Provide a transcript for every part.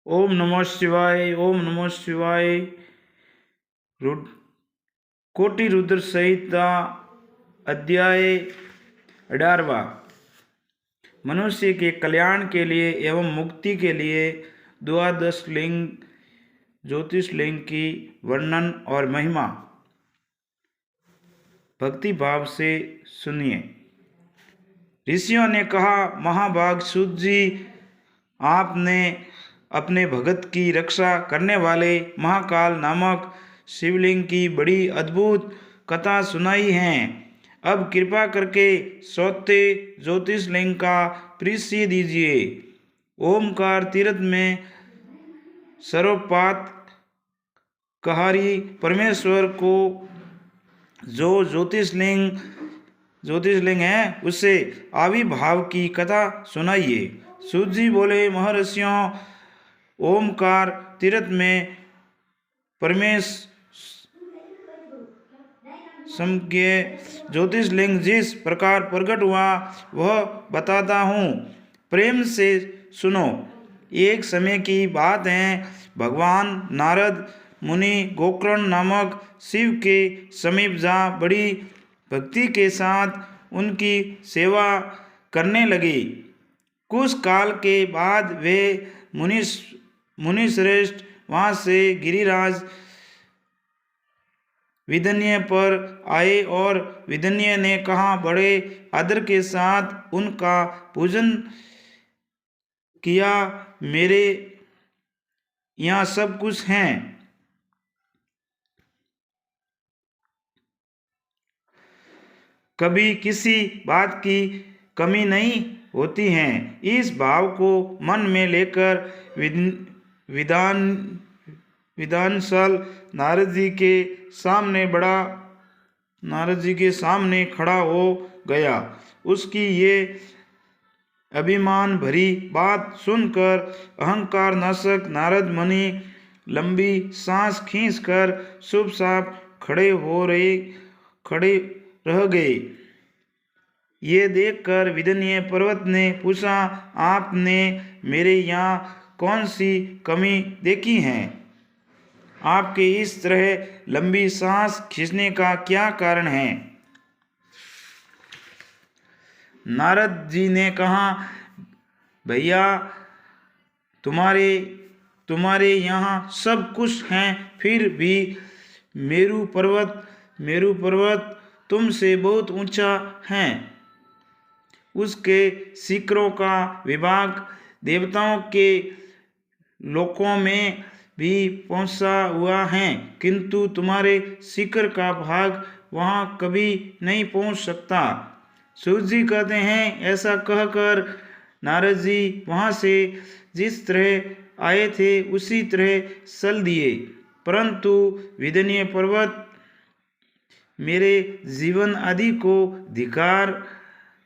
ओम नमः शिवाय। ओम नमः शिवाय। रुद कोटि रुद्र संहिता अध्याय 18वां। मनुष्य के कल्याण के लिए एवं मुक्ति के लिए द्वादश लिंग ज्योतिषलिंग की वर्णन और महिमा। भक्ति भाव से सुनिए। ऋषियों ने कहा, महाभाग सूत जी, आपने अपने भगत की रक्षा करने वाले महाकाल नामक शिवलिंग की बड़ी अद्भुत कथा सुनाई है। अब कृपा करके सौते ज्योतिषलिंग का परिचय दीजिए। ओमकार तीर्थ में सर्वपात कहारी परमेश्वर को जो ज्योतिषलिंग है उससे आविर्भाव की कथा सुनाइए। सूत जी बोले, महर्षियों, ओमकार तीर्थ में परमेश समज्ञ ज्योतिषलिंग जिस प्रकार प्रकट हुआ वह बताता हूँ, प्रेम से सुनो। एक समय की बात है, भगवान नारद मुनि गोकर्ण नामक शिव के समीप जा बड़ी भक्ति के साथ उनकी सेवा करने लगे। कुछ काल के बाद वे मुनि श्रेष्ठ वहाँ से गिरिराज विदन्य पर आए और विदन्य ने कहा, बड़े आदर के साथ उनका पूजन किया। मेरे यहाँ सब कुछ है, कभी किसी बात की कमी नहीं होती है। इस भाव को मन में लेकर विधानसल नारद जी के सामने खड़ा हो गया। उसकी ये अभिमान भरी बात सुनकर अहंकार नाशक नारद मुनि लंबी सांस खींचकर चुपचाप खड़े रह गए। ये देखकर विदन्य पर्वत ने पूछा, आपने मेरे यहाँ कौन सी कमी देखी है? आपके इस तरह लंबी सांस खींचने का क्या कारण है? नारद जी ने कहा, भैया, तुम्हारे यहाँ सब कुछ है, फिर भी मेरू पर्वत तुमसे बहुत ऊंचा है। उसके शिखरों का विभाग देवताओं के लोकों में भी पहुंचा हुआ है, किंतु तुम्हारे शिखर का भाग वहां कभी नहीं पहुंच सकता। सूत जी कहते हैं, ऐसा कहकर नारद जी वहां से जिस तरह आए थे उसी तरह चल दिए, परंतु विदन्य पर्वत मेरे जीवन आदि को धिक्कार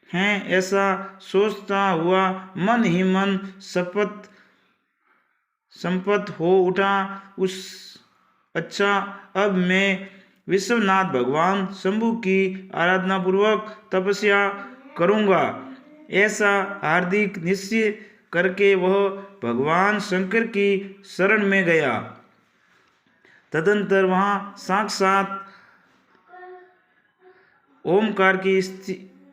है ऐसा सोचता हुआ मन ही मन संपत हो उठा। अच्छा, अब मैं विश्वनाथ भगवान शंभु की आराधना पूर्वक तपस्या करूंगा, ऐसा हार्दिक निश्चय करके वह भगवान शंकर की शरण में गया। तदंतर वहाँ साक्षात ओमकार की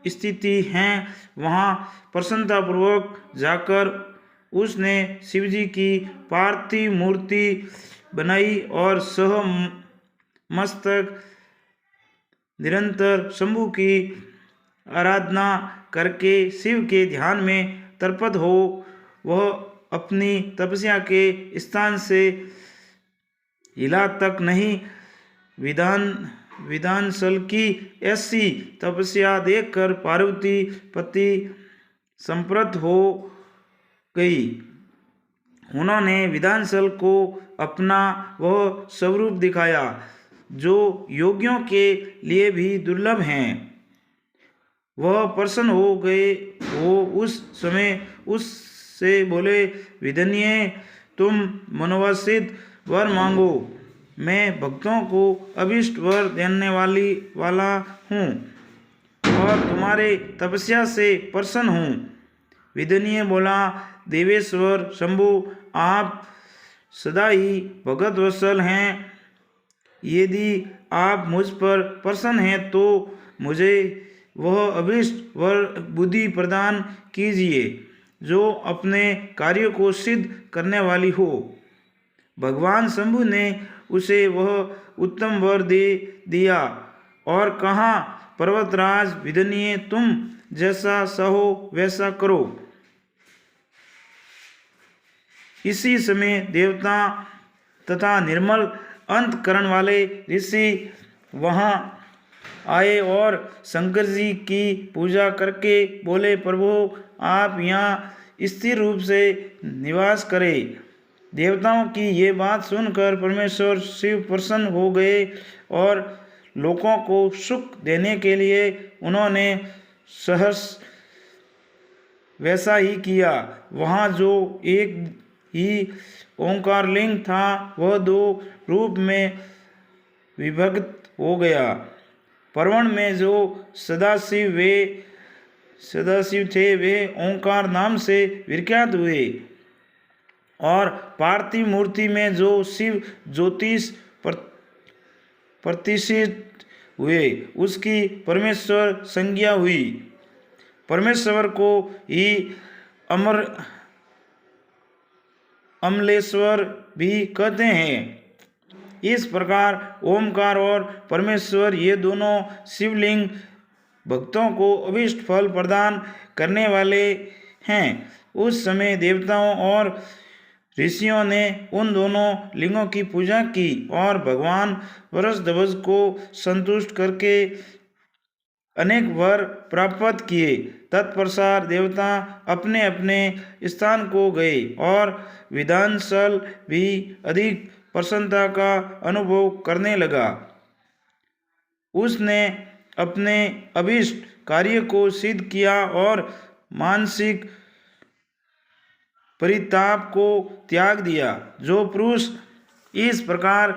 स्थिति है। वहाँ प्रसन्नतापूर्वक जाकर उसने शिवजी की पार्थिव मूर्ति बनाई और सह मस्तक निरंतर शंभु की आराधना करके शिव के ध्यान में तर्पण हो वह अपनी तपस्या के स्थान से हिला तक नहीं। विधानसल की ऐसी तपस्या देखकर पार्वती पति संप्रत हो गई। उन्होंने विधानसल को अपना वह स्वरूप दिखाया जो योगियों के लिए भी दुर्लभ हैं। वह प्रसन्न हो गए हो उस समय उससे बोले, विदन्य, तुम मनोवांछित वर मांगो, मैं भक्तों को अभिष्ट वर देने वाला हूँ और तुम्हारे तपस्या से प्रसन्न हूँ। विदन्य बोला, देवेश्वर शंभु, आप सदा ही भगत वत्सल हैं। यदि आप मुझ पर प्रसन्न हैं तो मुझे वह अभीष्ट वर बुद्धि प्रदान कीजिए जो अपने कार्य को सिद्ध करने वाली हो। भगवान शंभु ने उसे वह उत्तम वर दे दिया और कहा, पर्वतराज विदनीय, तुम जैसा सहो वैसा करो। इसी समय देवता तथा निर्मल अंतकरण वाले ऋषि वहाँ आए और शंकर जी की पूजा करके बोले, प्रभु आप यहाँ स्थिर रूप से निवास करें। देवताओं की ये बात सुनकर परमेश्वर शिव प्रसन्न हो गए और लोगों को सुख देने के लिए उन्होंने सहस वैसा ही किया। वहाँ जो एक ही ओंकार लिंग था वह दो रूप में विभक्त हो गया। परवण में जो सदाशिव थे वे ओंकार नाम से विख्यात हुए और पार्थिव मूर्ति में जो शिव ज्योतिष प्रतिष्ठित हुए उसकी परमेश्वर संज्ञा हुई। परमेश्वर को ही अमलेश्वर भी कहते हैं। इस प्रकार ओमकार और परमेश्वर ये दोनों शिवलिंग भक्तों को अभीष्ट फल प्रदान करने वाले हैं। उस समय देवताओं और ऋषियों ने उन दोनों लिंगों की पूजा की और भगवान वृषध्वज को संतुष्ट करके अनेक वर प्राप्त किए। तत्पश्चात देवता अपने अपने स्थान को गए और विधानसल भी अधिक प्रसन्नता का अनुभव करने लगा। उसने अपने अभीष्ट कार्य को सिद्ध किया और मानसिक परिताप को त्याग दिया। जो पुरुष इस प्रकार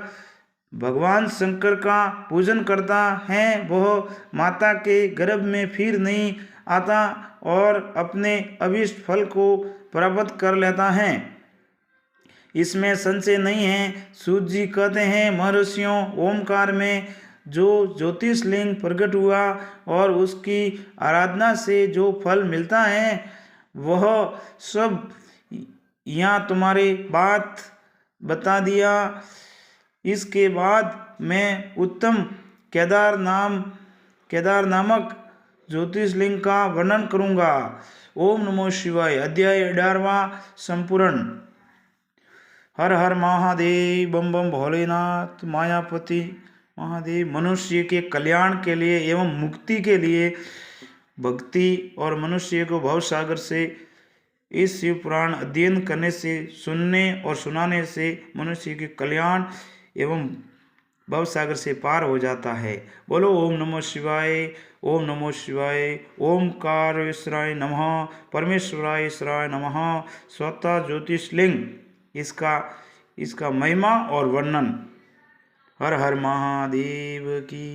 भगवान शंकर का पूजन करता है वह माता के गर्भ में फिर नहीं आता और अपने अभीष्ट फल को प्राप्त कर लेता है। इसमें संशय नहीं है। सूत जी कहते हैं, महर्षियों, ओमकार में जो ज्योतिषलिंग प्रकट हुआ और उसकी आराधना से जो फल मिलता है वह सब यहाँ तुम्हारे बात बता दिया। इसके बाद मैं उत्तम केदार नामक ज्योतिषलिंग का वर्णन करूँगा। ओम नमो शिवाय। अध्याय 18वां संपूर्ण। हर हर महादेव। बम बम भोलेनाथ। मायापति महादेव। मनुष्य के कल्याण के लिए एवं मुक्ति के लिए भक्ति और मनुष्य को भवसागर से इस शिव पुराण अध्ययन करने से, सुनने और सुनाने से मनुष्य के कल्याण एवं भवसागर से पार हो जाता है। बोलो ओम नमो शिवाय। ओम नमो शिवाय। ओमकारेश्वराय नमः। परमेश्वराय नमः। स्वतः ज्योतिषलिंग इसका महिमा और वर्णन। हर हर महादेव की।